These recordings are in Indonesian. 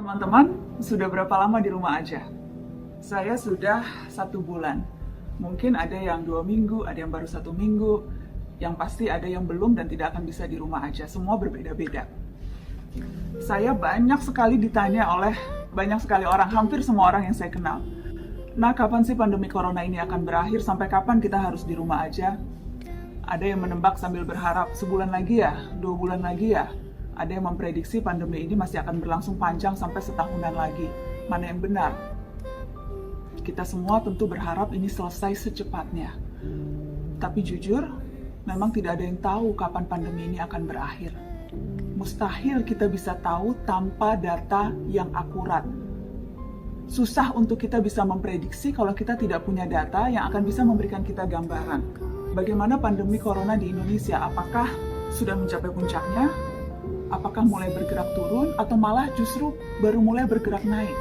Teman-teman, sudah berapa lama di rumah aja? Saya sudah 1 bulan. Mungkin ada yang 2 minggu, ada yang baru 1 minggu. Yang pasti ada yang belum dan tidak akan bisa di rumah aja. Semua berbeda-beda. Saya banyak sekali ditanya oleh banyak sekali orang, hampir semua orang yang saya kenal. Nah, kapan sih pandemi corona ini akan berakhir? Sampai kapan kita harus di rumah aja? Ada yang menebak sambil berharap, sebulan lagi ya? 2 bulan lagi ya? Ada yang memprediksi pandemi ini masih akan berlangsung panjang sampai setahunan lagi. Mana yang benar? Kita semua tentu berharap ini selesai secepatnya. Tapi jujur, memang tidak ada yang tahu kapan pandemi ini akan berakhir. Mustahil kita bisa tahu tanpa data yang akurat. Susah untuk kita bisa memprediksi kalau kita tidak punya data yang akan bisa memberikan kita gambaran. Bagaimana pandemi corona di Indonesia? Apakah sudah mencapai puncaknya? Apakah mulai bergerak turun atau malah justru baru mulai bergerak naik?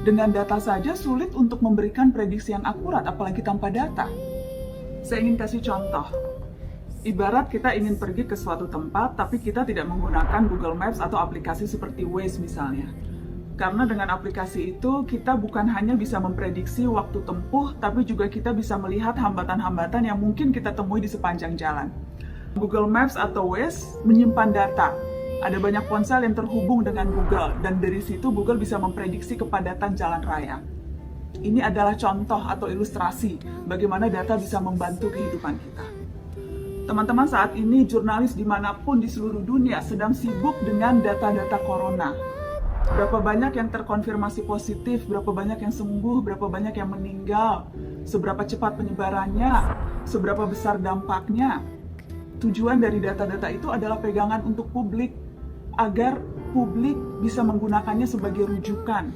Dengan data saja sulit untuk memberikan prediksi yang akurat, apalagi tanpa data. Saya ingin kasih contoh. Ibarat kita ingin pergi ke suatu tempat, tapi kita tidak menggunakan Google Maps atau aplikasi seperti Waze misalnya. Karena dengan aplikasi itu, kita bukan hanya bisa memprediksi waktu tempuh, tapi juga kita bisa melihat hambatan-hambatan yang mungkin kita temui di sepanjang jalan. Google Maps atau Waze menyimpan data. Ada banyak ponsel yang terhubung dengan Google, dan dari situ Google bisa memprediksi kepadatan jalan raya. Ini adalah contoh atau ilustrasi bagaimana data bisa membantu kehidupan kita. Teman-teman, saat ini jurnalis dimanapun di seluruh dunia sedang sibuk dengan data-data corona. Berapa banyak yang terkonfirmasi positif, berapa banyak yang sembuh, berapa banyak yang meninggal, seberapa cepat penyebarannya, seberapa besar dampaknya. Tujuan dari data-data itu adalah pegangan untuk publik, agar publik bisa menggunakannya sebagai rujukan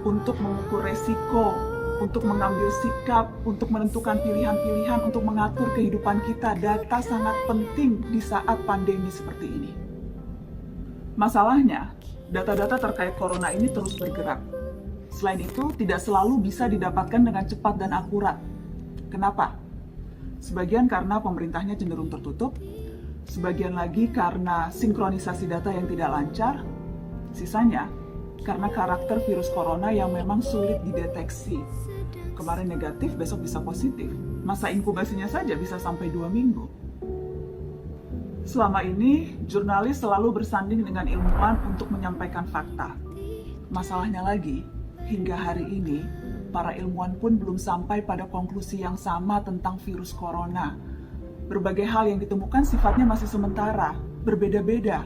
untuk mengukur resiko, untuk mengambil sikap, untuk menentukan pilihan-pilihan, untuk mengatur kehidupan kita. Data sangat penting di saat pandemi seperti ini. Masalahnya, data-data terkait corona ini terus bergerak. Selain itu, tidak selalu bisa didapatkan dengan cepat dan akurat. Kenapa? Sebagian karena pemerintahnya cenderung tertutup, sebagian lagi karena sinkronisasi data yang tidak lancar, sisanya karena karakter virus corona yang memang sulit dideteksi. Kemarin negatif, besok bisa positif. Masa inkubasinya saja bisa sampai 2 minggu. Selama ini, jurnalis selalu bersanding dengan ilmuwan untuk menyampaikan fakta. Masalahnya lagi, hingga hari ini, para ilmuwan pun belum sampai pada konklusi yang sama tentang virus corona. Berbagai hal yang ditemukan sifatnya masih sementara, berbeda-beda.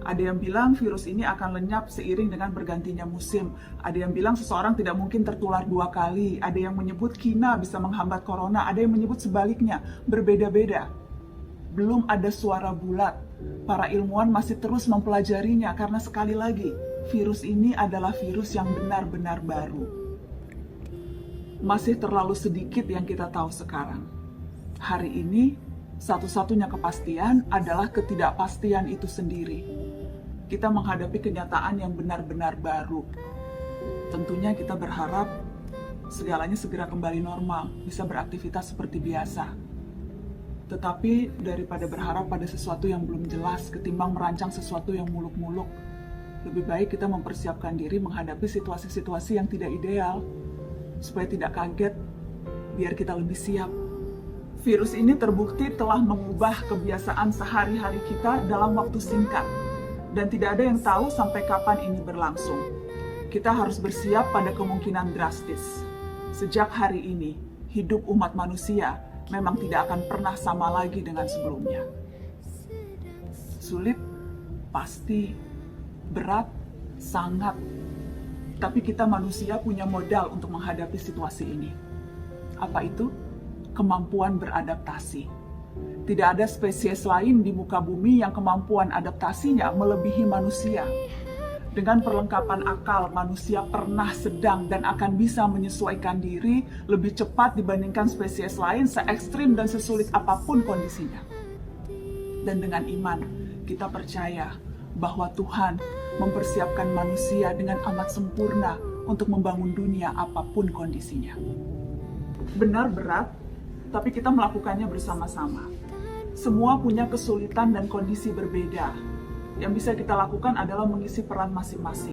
Ada yang bilang virus ini akan lenyap seiring dengan bergantinya musim. Ada yang bilang seseorang tidak mungkin tertular 2 kali. Ada yang menyebut kina bisa menghambat corona. Ada yang menyebut sebaliknya, berbeda-beda. Belum ada suara bulat. Para ilmuwan masih terus mempelajarinya karena sekali lagi, virus ini adalah virus yang benar-benar baru. Masih terlalu sedikit yang kita tahu sekarang. Hari ini, satu-satunya kepastian adalah ketidakpastian itu sendiri. Kita menghadapi kenyataan yang benar-benar baru. Tentunya kita berharap segalanya segera kembali normal, bisa beraktivitas seperti biasa. Tetapi daripada berharap pada sesuatu yang belum jelas, ketimbang merancang sesuatu yang muluk-muluk, lebih baik kita mempersiapkan diri menghadapi situasi-situasi yang tidak ideal, supaya tidak kaget, biar kita lebih siap. Virus ini terbukti telah mengubah kebiasaan sehari-hari kita dalam waktu singkat, dan tidak ada yang tahu sampai kapan ini berlangsung. Kita harus bersiap pada kemungkinan drastis. Sejak hari ini, hidup umat manusia memang tidak akan pernah sama lagi dengan sebelumnya. Sulit, pasti, berat, sangat. Tapi kita manusia punya modal untuk menghadapi situasi ini. Apa itu? Kemampuan beradaptasi. Tidak ada spesies lain di muka bumi yang kemampuan adaptasinya melebihi manusia. Dengan perlengkapan akal, manusia pernah, sedang, dan akan bisa menyesuaikan diri lebih cepat dibandingkan spesies lain se-ekstrim dan sesulit apapun kondisinya. Dan dengan iman, kita percaya bahwa Tuhan mempersiapkan manusia dengan amat sempurna untuk membangun dunia apapun kondisinya. Benar berat, tapi kita melakukannya bersama-sama. Semua punya kesulitan dan kondisi berbeda. Yang bisa kita lakukan adalah mengisi peran masing-masing.